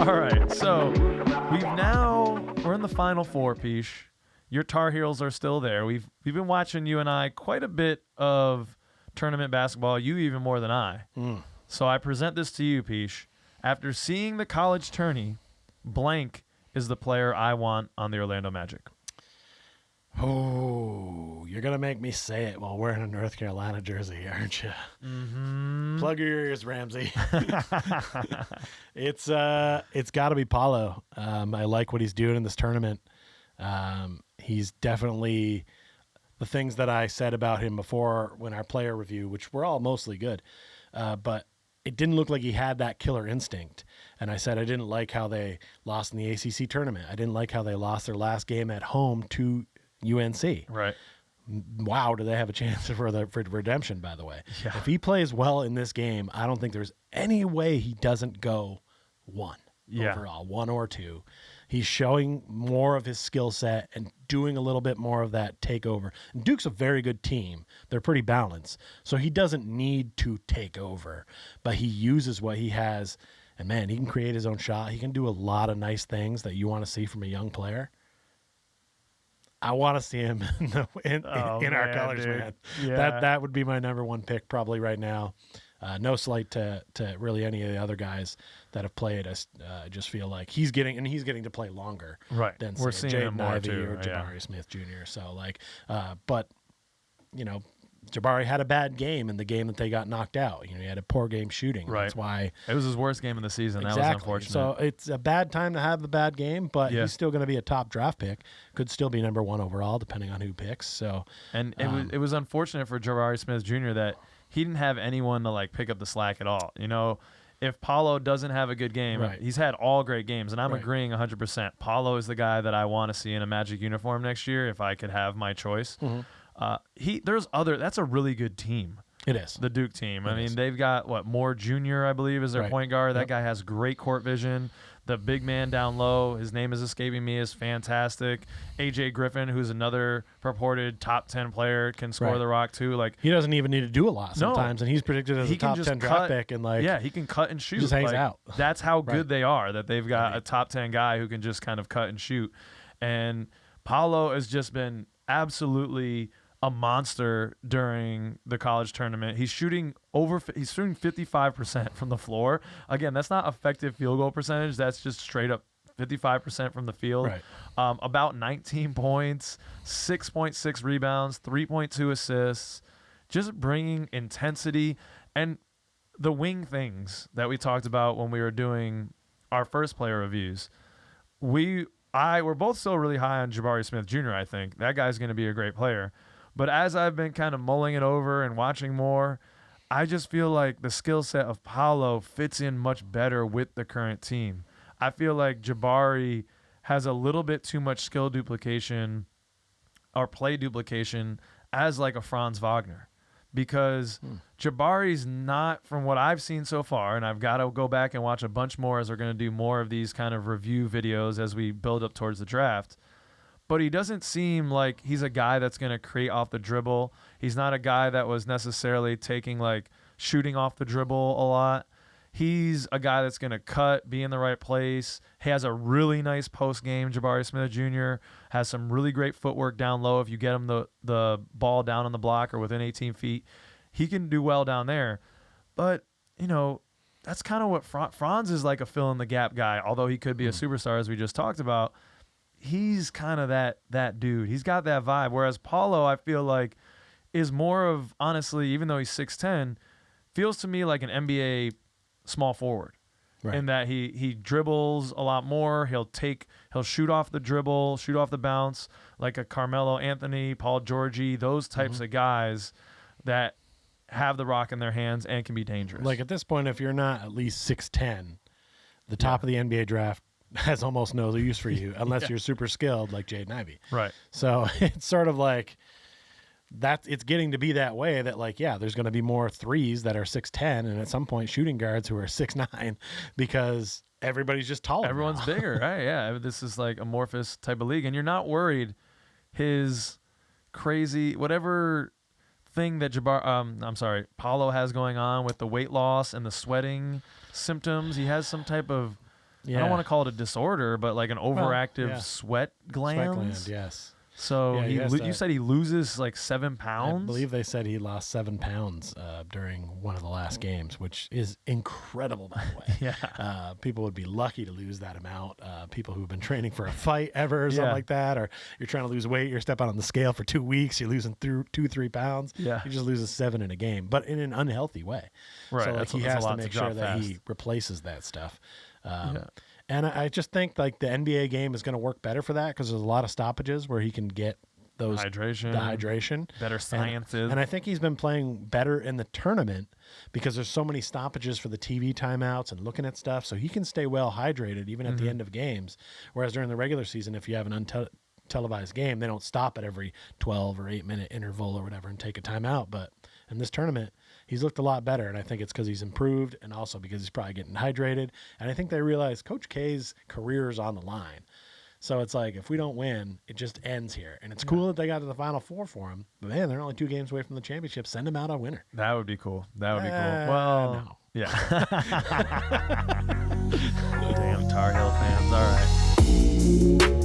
All right, so we're in the Final Four, Pish. Your Tar Heels are still there. We've been watching, you and I, quite a bit of tournament basketball, you even more than I. So I present this to you, Pish. After seeing the college tourney, blank is the player I want on the Orlando Magic. Oh, you're going to make me say it while wearing a North Carolina jersey, aren't you? Mm-hmm. Plug your ears, Ramsey. It's got to be Paolo. I like what he's doing in this tournament. He's definitely the things that I said about him before when our player review, which were all mostly good, but it didn't look like he had that killer instinct. And I said I didn't like how they lost in the ACC tournament. I didn't like how they lost their last game at home to UNC. Right. Wow, do they have a chance for redemption, by the way. Yeah. If he plays well in this game, I don't think there's any way he doesn't go one overall, one or two. He's showing more of his skill set and doing a little bit more of that takeover. And Duke's a very good team. They're pretty balanced. So he doesn't need to take over, but he uses what he has. And, man, he can create his own shot. He can do a lot of nice things that you want to see from a young player. I want to see him in our colors, dude. man. Yeah. That would be my number one pick probably right now. No slight to really any of the other guys that have played. I just feel like he's getting to play longer. Right. Than We're say, seeing him Jaden more Ivey too. or Jabari Yeah. Smith Jr. So but Jabari had a bad game in the game that they got knocked out. He had a poor game shooting. Right. That's why it was his worst game of the season. exactly. That was unfortunate. So it's a bad time to have a bad game, but he's still going to be a top draft pick. Could still be number one overall, depending on who picks. So, and it was unfortunate for Jabari Smith Jr. that he didn't have anyone to pick up the slack at all. If Paolo doesn't have a good game, he's had all great games, and I'm agreeing 100%. Paolo is the guy that I want to see in a Magic uniform next year if I could have my choice. Mm-hmm. That's a really good team. It is. The Duke team. I mean, they've got, Moore Jr., I believe, is their point guard. That guy has great court vision. The big man down low, his name is escaping me, is fantastic. A.J. Griffin, who's another purported top 10 player, can score the rock too. He doesn't even need to do a lot sometimes, and he's predicted as a top 10 draft pick. And he can cut and shoot. Just hangs out. That's how good they are, that they've got a top 10 guy who can just kind of cut and shoot. And Paolo has just been absolutely a monster during the college tournament. He's shooting 55% from the floor. Again, that's not effective field goal percentage. That's just straight up 55% from the field. Right. About 19 points, 6.6 rebounds, 3.2 assists, just bringing intensity and the wing things that we talked about when we were doing our first player reviews. We're both still really high on Jabari Smith Jr., I think. That guy's going to be a great player. But as I've been kind of mulling it over and watching more, I just feel like the skill set of Paolo fits in much better with the current team. I feel like Jabari has a little bit too much skill duplication or play duplication as a Franz Wagner, because Jabari's not, from what I've seen so far, and I've got to go back and watch a bunch more as we're going to do more of these kind of review videos as we build up towards the draft. But he doesn't seem like he's a guy that's going to create off the dribble. He's not a guy that was necessarily taking shooting off the dribble a lot. He's a guy that's going to cut, be in the right place. He has a really nice post game. Jabari Smith Jr. has some really great footwork down low. If you get him the ball down on the block or within 18 feet, he can do well down there. But, that's kind of what Franz is, like a fill in the gap guy, although he could be a superstar as we just talked about. He's kind of that dude. He's got that vibe. Whereas Paolo, I feel like, is more of, honestly, even though he's 6'10", feels to me like an NBA small forward. Right. In that he dribbles a lot more. He'll shoot off the dribble, shoot off the bounce, like a Carmelo Anthony, Paul George, those types of guys that have the rock in their hands and can be dangerous. At this point, if you're not at least 6'10", the top of the NBA draft has almost no use for you unless you're super skilled like Jaden Ivey. Right. So it's sort of like that. It's getting to be that way that there's going to be more threes that are 6'10", and at some point shooting guards who are 6'9", because everybody's just taller. Everyone's now. bigger, right? Yeah. This is like amorphous type of league, and you're not worried his crazy whatever thing that Paolo has going on with the weight loss and the sweating symptoms. He has some type of I don't want to call it a disorder, but like an overactive sweat glands. Sweat gland, yes. So you said he loses like 7 pounds? I believe they said he lost 7 pounds during one of the last games, which is incredible, by the way. Yeah. People would be lucky to lose that amount. People who've been training for a fight ever or something like that, or you're trying to lose weight, you're stepping on the scale for 2 weeks, you're losing 2-3 pounds. Yeah. He just loses 7 in a game, but in an unhealthy way. Right. So like, he has to make sure that fast. he replaces that stuff. And I just think like the NBA game is going to work better for that because there's a lot of stoppages where he can get the hydration, better sciences. And I think he's been playing better in the tournament because there's so many stoppages for the TV timeouts and looking at stuff. So he can stay well hydrated even at the end of games. Whereas during the regular season, if you have an untelevised game, they don't stop at every 12 or 8 minute interval or whatever and take a timeout. But in this tournament, he's looked a lot better, and I think it's because he's improved and also because he's probably getting hydrated. And I think they realize Coach K's career is on the line. So it's like, if we don't win, it just ends here. And it's cool that they got to the Final Four for him. But, man, they're only 2 games away from the championship. Send him out a winner. That would be cool. Well, no. Yeah. Damn Tar Heel fans. All right.